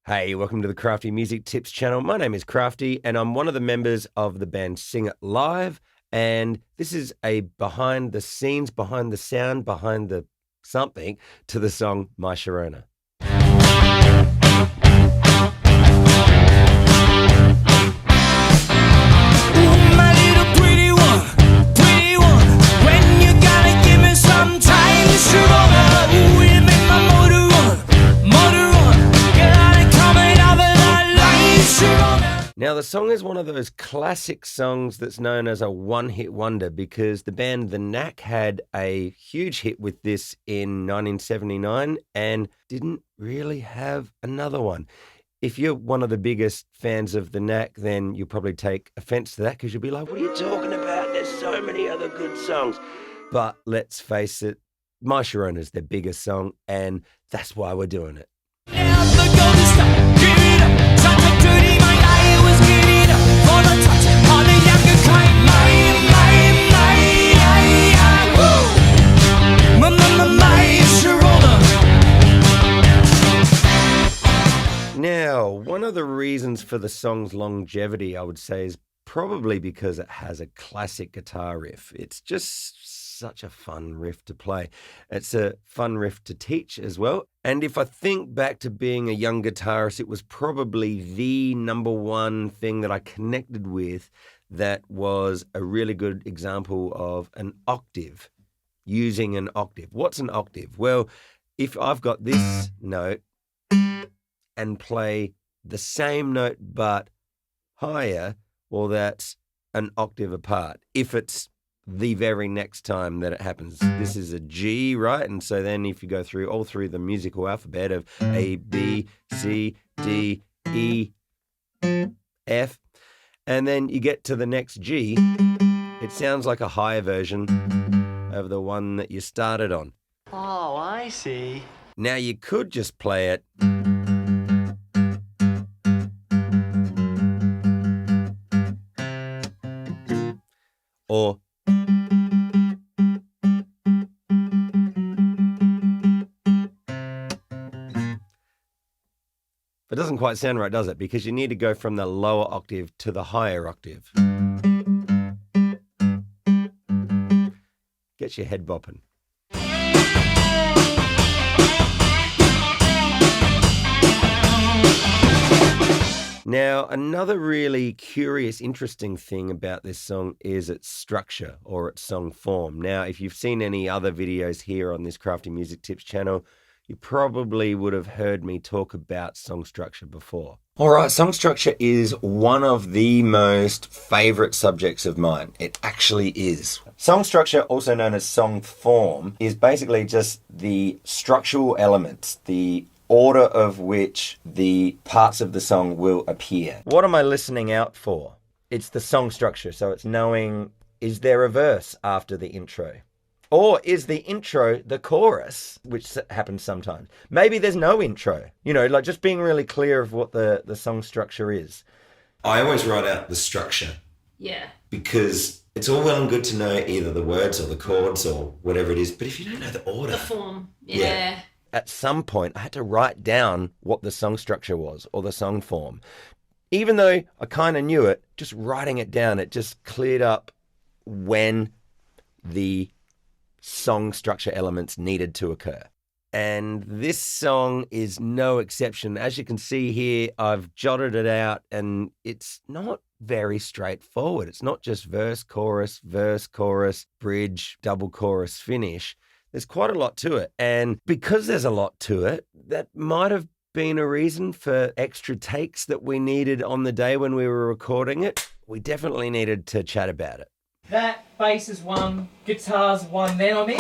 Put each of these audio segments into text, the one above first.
Hey, welcome to the Crafty Music Tips channel. My name is Crafty, and I'm one of the members of the band Sing It Live. And this is a behind the scenes, behind the sound, behind the something to the song My Sharona. Now, the song is one of those classic songs that's known as a one-hit wonder because the band The Knack had a huge hit with this in 1979 and didn't really have another one. If you're one of the biggest fans of The Knack, then you'll probably take offense to that because you'll be like, what are you talking about? There's so many other good songs. But let's face it, My Sharona is their biggest song, and that's why we're doing it. Now, one of the reasons for the song's longevity, I would say, is probably because it has a classic guitar riff. It's just such a fun riff to play. It's a fun riff to teach as well. And if I think back to being a young guitarist, it was probably the number one thing that I connected with that was a really good example of an octave, using an octave. What's an octave? Well, if I've got this note and play the same note but higher, well, that's an octave apart. If it's the very next time that it happens, this is a G, right? And so then if you go through all through the musical alphabet of A, B, C, D, E, F, and then you get to the next G, it sounds like a higher version of the one that you started on. Oh, I see. Now you could just play it or it doesn't quite sound right, does it? Because you need to go from the lower octave to the higher octave. Gets your head bopping. Now, another really curious, interesting thing about this song is its structure or its song form. Now, if you've seen any other videos here on this Crafty Music Tips channel, you probably would have heard me talk about song structure before. All right, song structure is one of the most favorite subjects of mine. It actually is. Song structure, also known as song form, is basically just the structural elements, the order of which the parts of the song will appear. What am I listening out for? It's the song structure. So it's knowing, is there a verse after the intro? Or is the intro the chorus, which happens sometimes? Maybe there's no intro. You know, like just being really clear of what the song structure is. I always write out the structure. Yeah. Because it's all well and good to know either the words or the chords or whatever it is. But if you don't know the order. The form. Yeah. At some point, I had to write down what the song structure was or the song form. Even though I kind of knew it, just writing it down, it just cleared up when the song structure elements needed to occur. And this song is no exception. As you can see here, I've jotted it out and it's not very straightforward. It's not just verse, chorus, bridge, double chorus, finish. There's quite a lot to it. And because there's a lot to it, that might have been a reason for extra takes that we needed on the day when we were recording it. We definitely needed to chat about it. That bass is one, guitar's one, then I'm in?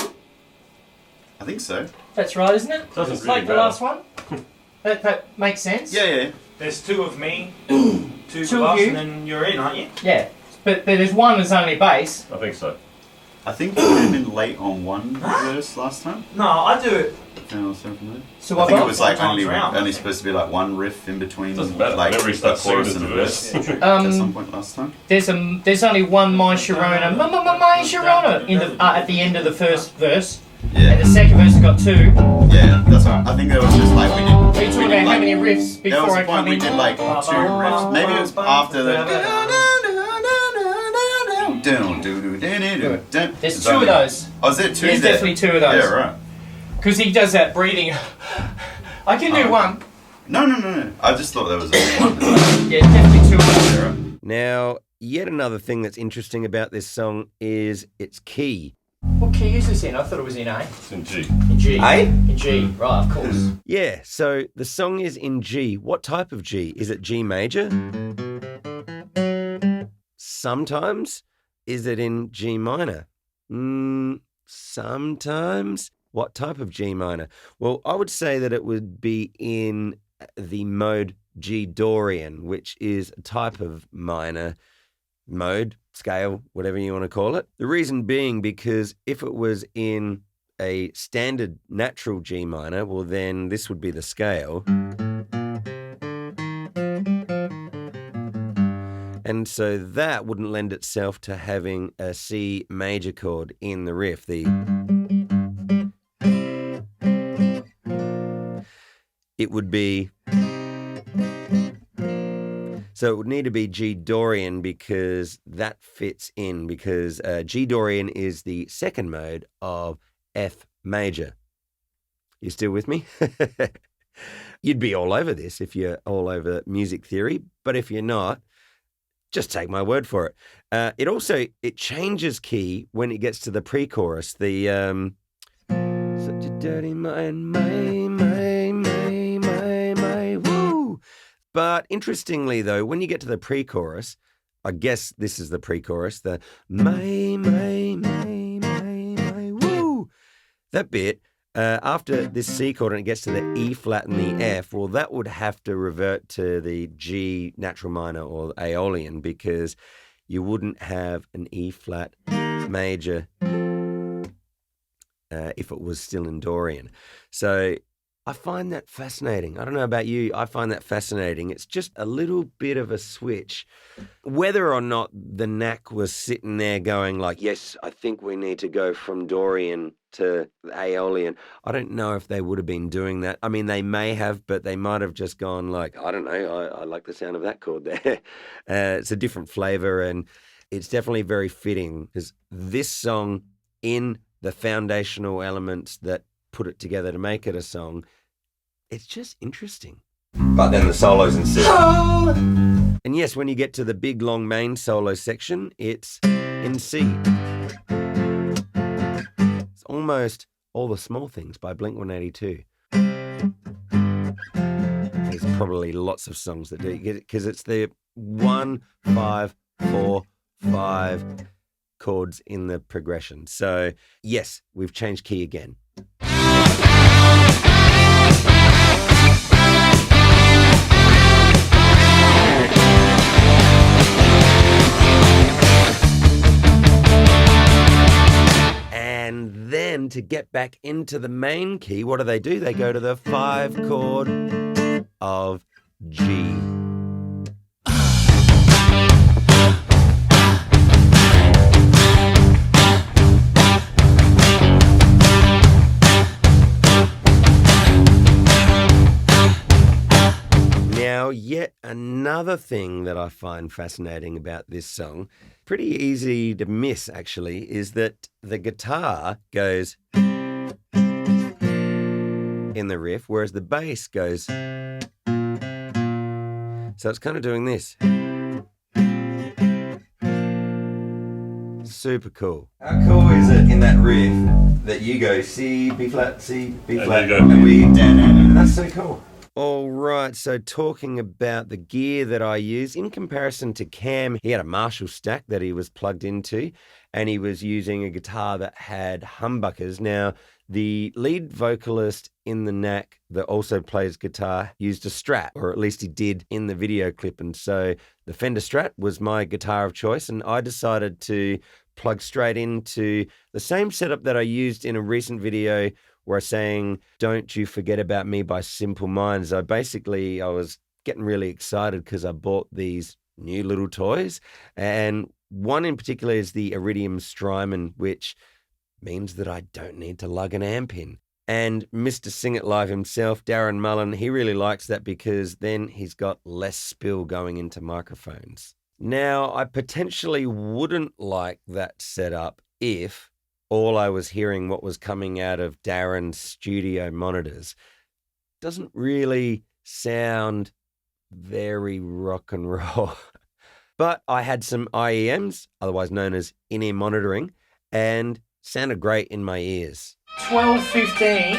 I think so. That's right, isn't it? Doesn't It's really like the matter. last one? That makes sense? Yeah. There's two of me, two Two of of us, you. and then you're in, aren't you? Yeah. But there's one that's only bass. I think so. I think you came in late on one verse last time. No, I do it. So I I've think it got was like sometimes around, only I think. supposed to be like one riff in between, Doesn't matter. like Whenever he the starts singing, chorus and the it's verse. the At some point last time. there's only one My Sharona, My Sharona at the end of the first verse. And the second verse has got 2. Yeah, that's right. I think there was just like we did. Are you talking about how many riffs There was before I a point come we in? did like 2 riffs. Maybe it was after the. There's 2 of those. Oh, is there 2? There's definitely 2 of those. Yeah, right. Because he does that breathing. I can do one. No. I just thought there was one. Yeah, definitely 2 of those. Yeah, right. Now, yet another thing that's interesting about this song is its key. What key is this in? I thought it was in A. It's in G. In G. A? In G, right, of course. Yeah, so the song is in G. What type of G? Is it G major? Sometimes. Is it in G minor? Sometimes. What type of G minor? Well, I would say that it would be in the mode G Dorian, which is a type of minor mode, scale, whatever you want to call it. The reason being because if it was in a standard natural G minor, well, then this would be the scale. And so that wouldn't lend itself to having a C major chord in the riff. It would be, so it would need to be G Dorian because that fits in, because G Dorian is the second mode of F major. You still with me? You'd be all over this if you're all over music theory, but if you're not, just take my word for it. It changes key when it gets to the pre-chorus. The such a dirty mind, my, woo. But interestingly though, when you get to the pre-chorus, I guess this is the pre-chorus, the my, woo. That bit, after this C chord and it gets to the E flat and the F, well, that would have to revert to the G natural minor or Aeolian because you wouldn't have an E flat major if it was still in Dorian. So I find that fascinating. I don't know about you. I find that fascinating. It's just a little bit of a switch. Whether or not the Knack was sitting there going like, yes, I think we need to go from Dorian to Aeolian. I don't know if they would have been doing that. I mean, they may have, but they might have just gone like, I don't know, I like the sound of that chord there. It's a different flavor and it's definitely very fitting because this song in the foundational elements that put it together to make it a song, it's just interesting. But then the solos insist. And yes, when you get to the big long main solo section, it's in C. It's almost All the Small Things by Blink-182. There's probably lots of songs that do it because it's the 1, 5, 4, 5 chords in the progression. So yes, we've changed key again. And then to get back into the main key, what do? They go to the 5 chord of G. Now, yet another thing that I find fascinating about this song, pretty easy to miss actually, is that the guitar goes in the riff, whereas the bass goes. So it's kind of doing this. Super cool. How cool is it in that riff that you go C, B flat, C, B flat, and we... That's so cool. All right, so talking about the gear that I use, in comparison to Cam, he had a Marshall stack that he was plugged into, and he was using a guitar that had humbuckers. Now, the lead vocalist in the Knack that also plays guitar used a Strat, or at least he did in the video clip, and so the Fender Strat was my guitar of choice, and I decided to plug straight into the same setup that I used in a recent video where I sang Don't You Forget About Me by Simple Minds. I was getting really excited because I bought these new little toys. And one in particular is the Iridium Strymon, which means that I don't need to lug an amp in. And Mr. Sing It Live himself, Darren Mullan, he really likes that because then he's got less spill going into microphones. Now, I potentially wouldn't like that setup if all I was hearing what was coming out of Darren's studio monitors. Doesn't really sound very rock and roll. But I had some IEMs, otherwise known as in-ear monitoring, and sounded great in my ears. 12:15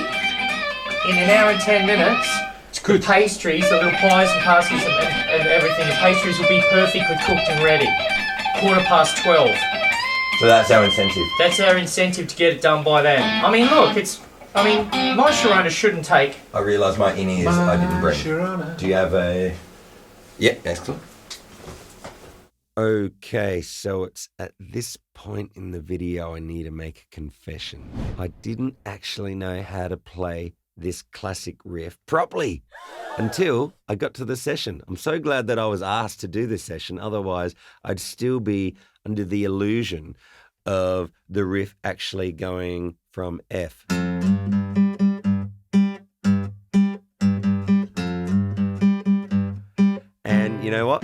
in an hour and 10 minutes. It's good. The pastries, the little pies and pasties and everything, the pastries will be perfectly cooked and ready. 12:15. So that's our incentive. That's our incentive to get it done by then. I mean, look, My Sharona shouldn't take... I realised my in-ears I didn't bring. Sharona. Do you have a... Yeah, excellent. Okay, so it's at this point in the video I need to make a confession. I didn't actually know how to play this classic riff properly until I got to the session. I'm so glad that I was asked to do this session, otherwise I'd still be under the illusion of the riff actually going from F. And you know what?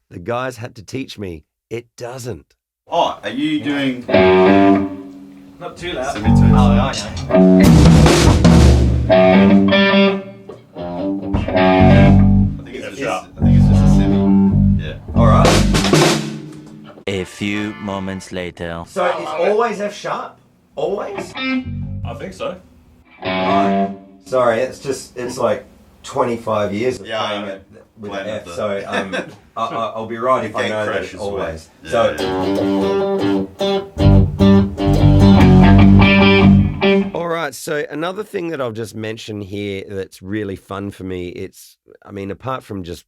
The guys had to teach me. It doesn't. Oh, are you doing... Not too loud. Semitones? Oh, I know. I think it's just a semi. Yeah. All right. A few moments later. So it's always F sharp? Always? I think so. Right. Sorry, it's like 25 years of Yeah, playing I know. it with Playing an F, with so I'll be right if I know that it's always. Yeah, Alright, so another thing that I'll just mention here that's really fun for me, apart from just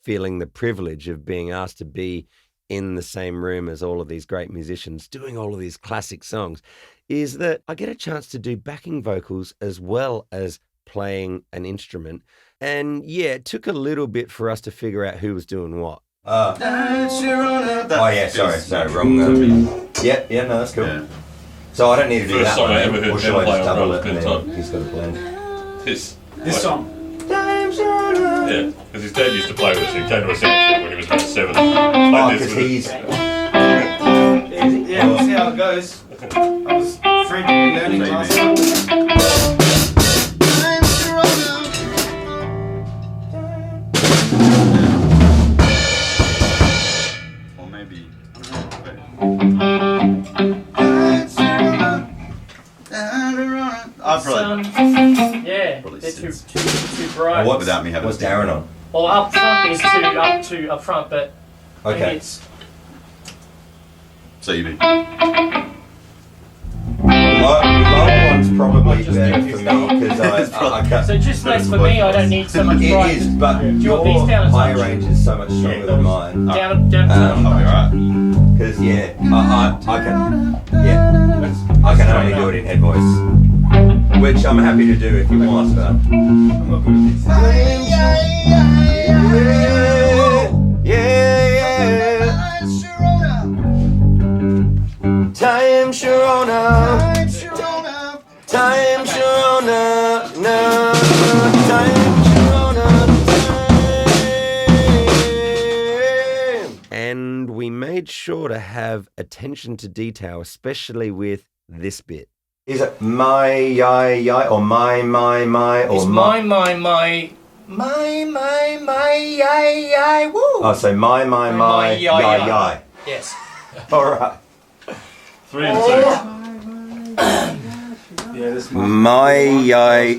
feeling the privilege of being asked to be in the same room as all of these great musicians doing all of these classic songs, is that I get a chance to do backing vocals as well as playing an instrument. And yeah, it took a little bit for us to figure out who was doing what. Oh yeah, sorry, wrong. Yeah, no, that's cool. Yeah. So I don't need to do First that song one, I ever heard or shall I them just play on double it drums, and Berton. then he's got to blend? This song. Yeah, because his dad used to play with us. He came to us when he was about 7. Oh, Played this because with us. he's... Yeah, we'll see how it goes. I was frantically learning last time. Or maybe... I'd probably... Yeah, Probably they're too sits. bright. Without me having What's to- Darren on? Well, up front is up front, but maybe Okay. it's... So you mean... Low one's probably Just better do for this me because I cut. So just less for me, I don't need so much It bright. is, but Do you your want these down a high touch? range is so much stronger than mine. Down a I'll be alright. Because yeah, I can. I can only do it in head voice, which I'm happy to do if you want. But I'm not good at this. Time Sharona, time Sharona, no, time Sharona, time. And we made sure to have attention to detail, especially with this bit. Is it my, or my, or It's my, woo! Oh, so my, yai. Yes. All right. 3 and 2. Yeah, this My,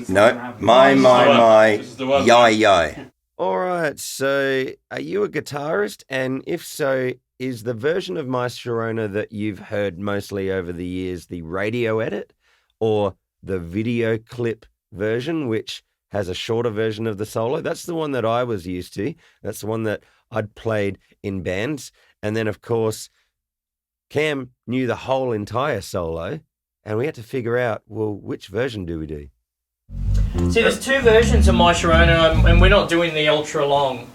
no, my, This is the one. yai. All right, so are you a guitarist? And if so, is the version of My Sharona that you've heard mostly over the years the radio edit or the video clip version, which has a shorter version of the solo? That's the one that I was used to. That's the one that I'd played in bands. And then, of course, Cam knew the whole entire solo, and we had to figure out, well, which version do we do? See, there's two versions of My Sharona, and we're not doing the ultra long.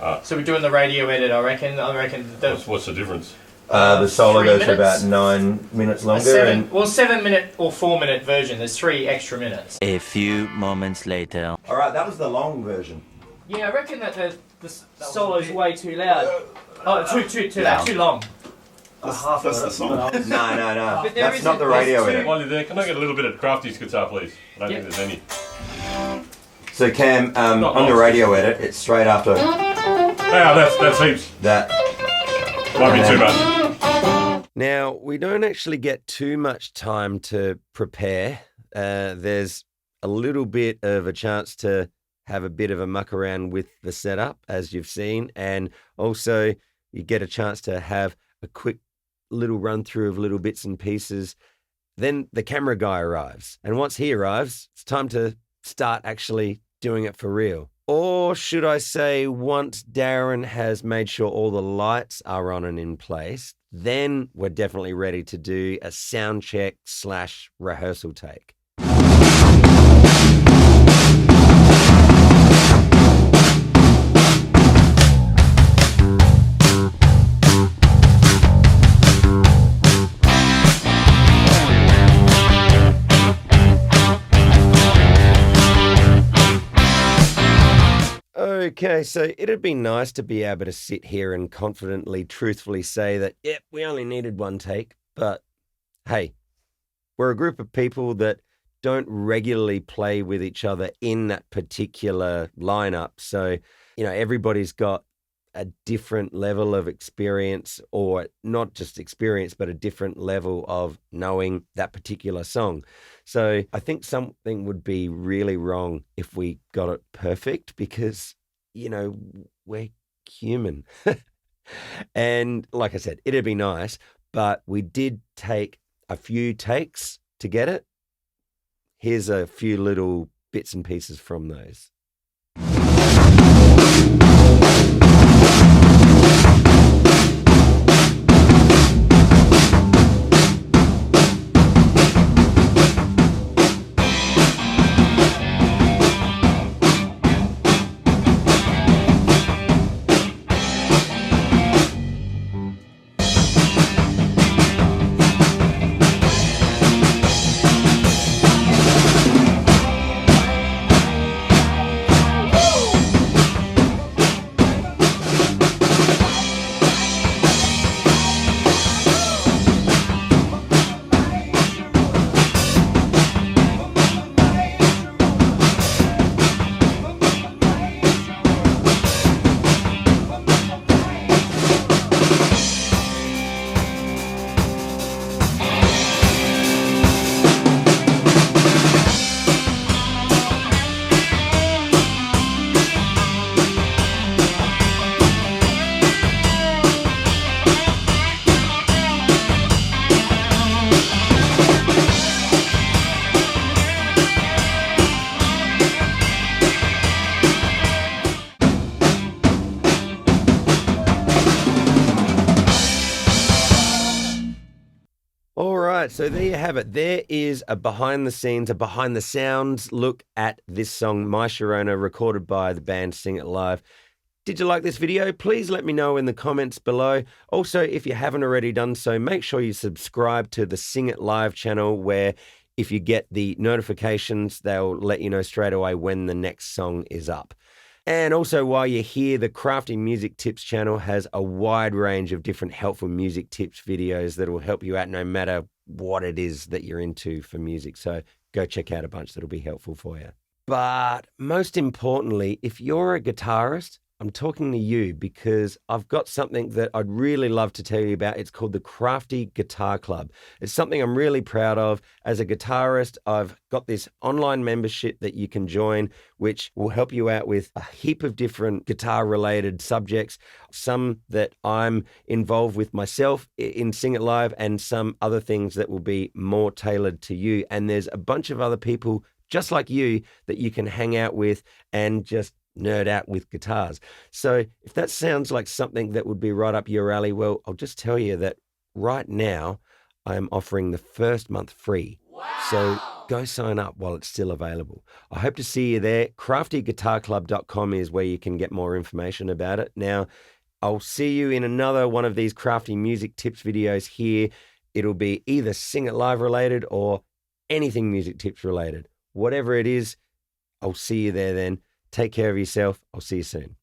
Ah. So we're doing the radio edit, I reckon. What's the difference? The solo 3 goes for minutes. about 9 minutes A longer. 7-minute or 4-minute version. There's 3 extra minutes. A few moments later. All right, that was the long version. Yeah, I reckon that the solo's way too loud. Oh, too long. That's the song. No. But there That's is not a- the radio there's edit. While you're there, can I get a little bit of Crafty's guitar, please? I don't think there's any. So Cam, on the lost. radio edit, it's straight after That's heaps. that. Might be too much. Now, we don't actually get too much time to prepare. There's a little bit of a chance to have a bit of a muck around with the setup, as you've seen, and also you get a chance to have a quick little run through of little bits and pieces. Then the camera guy arrives, and once he arrives, it's time to start actually doing it for real. Or should I say, once Darren has made sure all the lights are on and in place, then we're definitely ready to do a sound check / rehearsal take. Okay, so it'd be nice to be able to sit here and confidently, truthfully say that, yep, we only needed one take. But hey, we're a group of people that don't regularly play with each other in that particular lineup. So, everybody's got a different level of experience, or not just experience, but a different level of knowing that particular song. So I think something would be really wrong if we got it perfect, because we're human. And like I said, it'd be nice, but we did take a few takes to get it. Here's a few little bits and pieces from those. So there you have it. There is a behind the scenes, a behind the sounds look at this song, My Sharona, recorded by the band Sing It Live. Did you like this video? Please let me know in the comments below. Also, if you haven't already done so, make sure you subscribe to the Sing It Live channel, where if you get the notifications, they'll let you know straight away when the next song is up. And also, while you're here, the Crafty Music Tips channel has a wide range of different helpful music tips videos that will help you out no matter what it is that you're into for music. So go check out a bunch that'll be helpful for you. But most importantly, if you're a guitarist, I'm talking to you, because I've got something that I'd really love to tell you about. It's called the Crafty Guitar Club. It's something I'm really proud of. As a guitarist, I've got this online membership that you can join, which will help you out with a heap of different guitar-related subjects, some that I'm involved with myself in Sing It Live, and some other things that will be more tailored to you. And there's a bunch of other people just like you that you can hang out with and just nerd out with guitars. So if that sounds like something that would be right up your alley, well, I'll just tell you that right now I am offering the first month free. Wow. So go sign up while it's still available. I hope to see you there. CraftyGuitarClub.com is where you can get more information about it. Now, I'll see you in another one of these Crafty Music Tips videos here. It'll be either Sing It Live related or anything music tips related. Whatever it is, I'll see you there then. Take care of yourself. I'll see you soon.